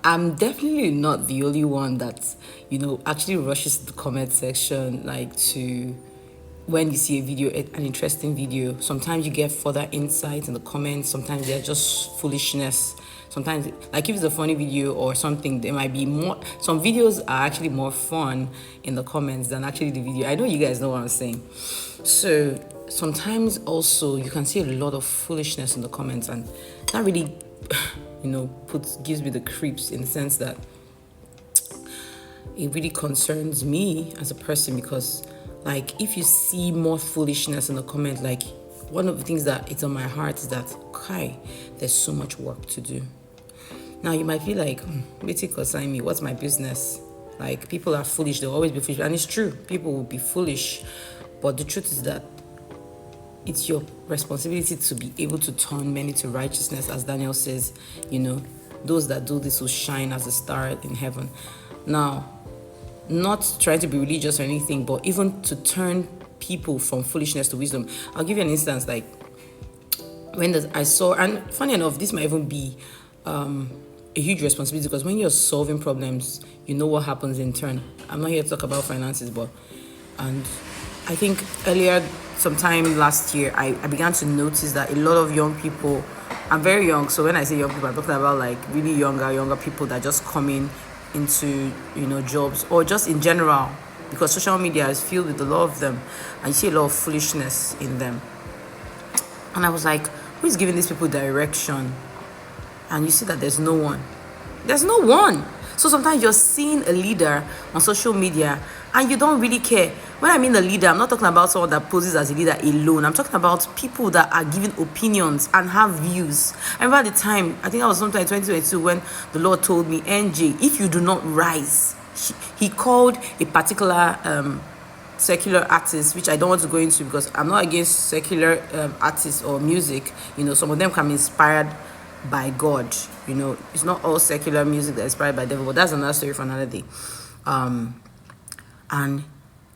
I'm definitely not the only one that, actually rushes to the comment section, like to when you see a video, an interesting video. Sometimes you get further insight in the comments. Sometimes they're just foolishness. Sometimes, like if it's a funny video or something, there might be more. Some videos are actually more fun in the comments than actually the video. I know you guys know what I'm saying. So sometimes also you can see a lot of foolishness in the comments, and that really, puts gives me the creeps in the sense that it really concerns me as a person because, like, if you see more foolishness in the comment, like, one of the things that it's on my heart is that, Kai, there's so much work to do. Now, you might feel like, waiting concern me, what's my business? Like, people are foolish, they'll always be foolish. And it's true, people will be foolish. But the truth is that it's your responsibility to be able to turn many to righteousness, as Daniel says, those that do this will shine as a star in heaven. Now, not trying to be religious or anything, but even to turn people from foolishness to wisdom. I'll give you an instance. Like when I saw, and funny enough, this might even be a huge responsibility because when you're solving problems, you know what happens in turn. I'm not here to talk about finances, and I think earlier, sometime last year, I began to notice that a lot of young people, I'm very young, so when I say young people, I'm talking about like really younger people that just come into jobs or just in general, because social media is filled with a lot of them and you see a lot of foolishness in them. And I was like, who is giving these people direction? And you see that there's no one. So sometimes you're seeing a leader on social media and you don't really care. When I mean a leader, I'm not talking about someone that poses as a leader alone. I'm talking about people that are giving opinions and have views. I remember the time, I think I was sometime in 2022 when the Lord told me, NJ, if you do not rise, he called a particular secular artists, which I don't want to go into because I'm not against secular artists or music. Some of them can be inspired by God. It's not all secular music that's inspired by the devil, but that's another story for another day. And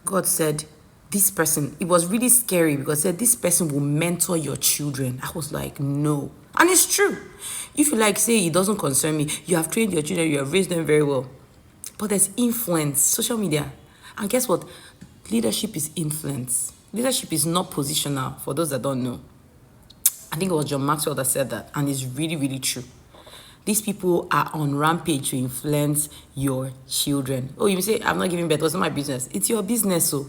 God said, this person, it was really scary because it said this person will mentor your children. I was like, no. And it's true. If you like say it doesn't concern me, you have trained your children, you have raised them very well. But there's influence, social media. And guess what? Leadership is influence. Leadership is not positional, for those that don't know. I think it was John Maxwell that said that, and it's really, really true. These people are on rampage to influence your children. Oh, you say, I'm not giving birth, it's not my business. It's your business, so.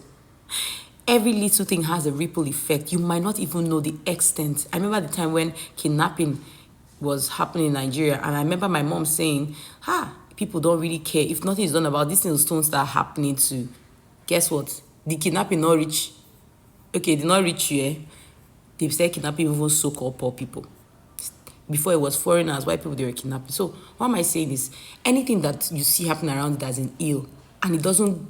Every little thing has a ripple effect. You might not even know the extent. I remember the time when kidnapping was happening in Nigeria, and I remember my mom saying, people don't really care. If nothing is done about this, thing will soon start happening too. Guess what? The kidnapping not reach. Okay, they not reach you, eh? They said kidnapping even so-called poor people. Before it was foreigners, white people, they were kidnapping. So what am I saying is, anything that you see happening around that is an ill, and it doesn't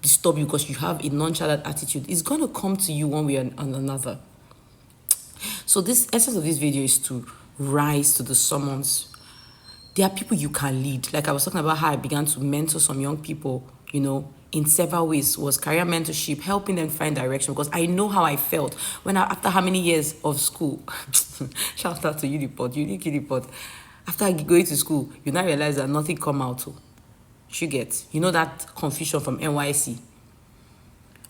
disturb you because you have a nonchalant attitude, it's going to come to you one way or another. So this essence of this video is to rise to the summons. There are people you can lead. Like I was talking about how I began to mentor some young people, in several ways. Was career mentorship, helping them find direction, because I know how I felt when after how many years of school, shout out to Unipod, Unique Unipod, after going to school, you now realize that nothing come out. You get, that confusion from NYC.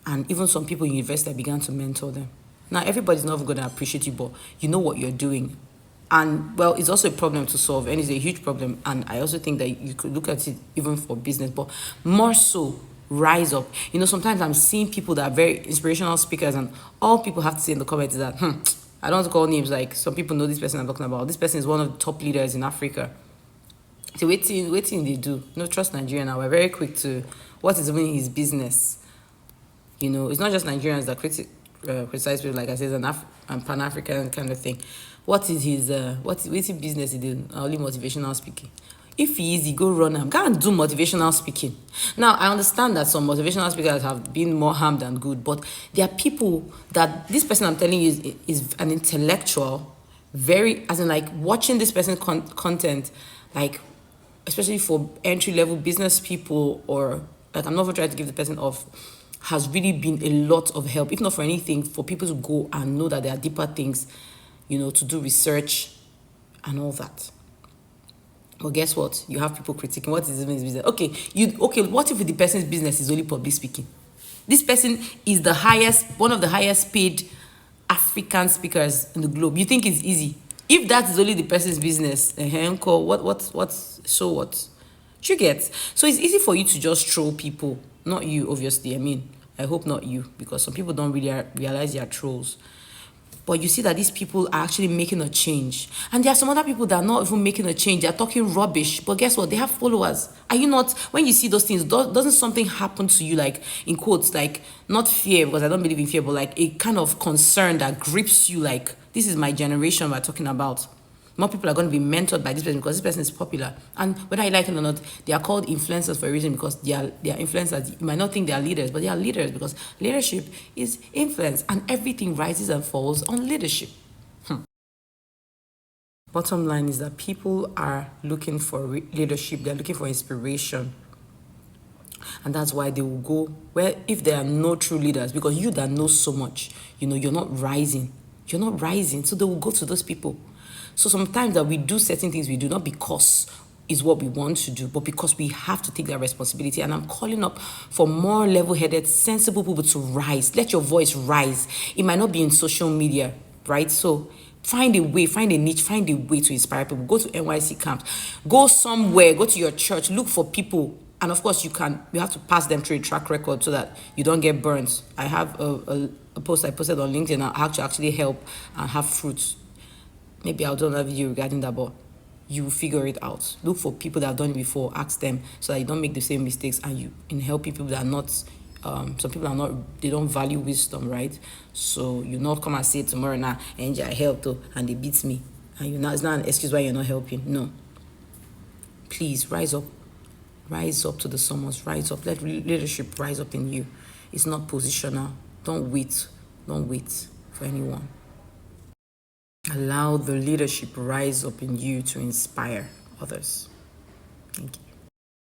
And even some people in university, I began to mentor them. Now, everybody's not going to appreciate you, but you know what you're doing. And, well, it's also a problem to solve, and it's a huge problem. And I also think that you could look at it even for business, but more so, rise up. Sometimes I'm seeing people that are very inspirational speakers, and all people have to say in the comments is that, I don't want to call names, like some people know this person I'm talking about. This person is one of the top leaders in Africa. So waiting they do. No, trust Nigeria now. We're very quick to what is even his business. It's not just Nigerians that criticize people, like I said, an Pan-African kind of thing. What is his business he do? Only motivational speaking. If he is, he go run him. Go and do motivational speaking. Now, I understand that some motivational speakers have been more harm than good, but there are people that this person I'm telling you is an intellectual, very, as in like watching this person content, like especially for entry-level business people, or like I'm not even trying to give the person off, has really been a lot of help, if not for anything, for people to go and know that there are deeper things, to do research and all that. But guess what? You have people critiquing what is this person's business. Okay, what if the person's business is only public speaking? This person is one of the highest paid African speakers in the globe. You think it's easy? If that is only the person's business, so what? You get? So it's easy for you to just troll people. Not you, obviously. I mean, I hope not you, because some people don't really realize they are trolls. But you see that these people are actually making a change. And there are some other people that are not even making a change. They're talking rubbish. But guess what? They have followers. Are you not, when you see those things, doesn't something happen to you, like, in quotes, like, not fear, because I don't believe in fear, but like a kind of concern that grips you, like, this is my generation we're talking about. More people are going to be mentored by this person because this person is popular. And whether you like it or not, they are called influencers for a reason, because they are influencers. You might not think they are leaders, but they are leaders, because leadership is influence, and everything rises and falls on leadership. Bottom line is that people are looking for leadership, they're looking for inspiration. And that's why they will go where, if there are no true leaders, because you that know so much, you're not rising. You're not rising. So they will go to those people. So sometimes that we do certain things we do, not because is what we want to do, but because we have to take that responsibility. And I'm calling up for more level-headed, sensible people to rise. Let your voice rise. It might not be in social media, right? So find a way, find a niche, find a way to inspire people. Go to NYC camps, go somewhere, go to your church, look for people. And of course, you have to pass them through a track record so that you don't get burnt. I have a post I posted on LinkedIn on how to actually help and have fruits. Maybe I'll do another video regarding that, but you will figure it out. Look for people that have done it before, ask them, so that you don't make the same mistakes, and you in help people that are not, some people are not, they don't value wisdom, right? So you not come and say tomorrow, now, and I helped, and they beat me. And it's not an excuse why you're not helping. No. Please rise up. Rise up to the summons. Rise up. Let leadership rise up in you. It's not positional. Don't wait. Don't wait for anyone. Allow the leadership rise up in you to inspire others. Thank you.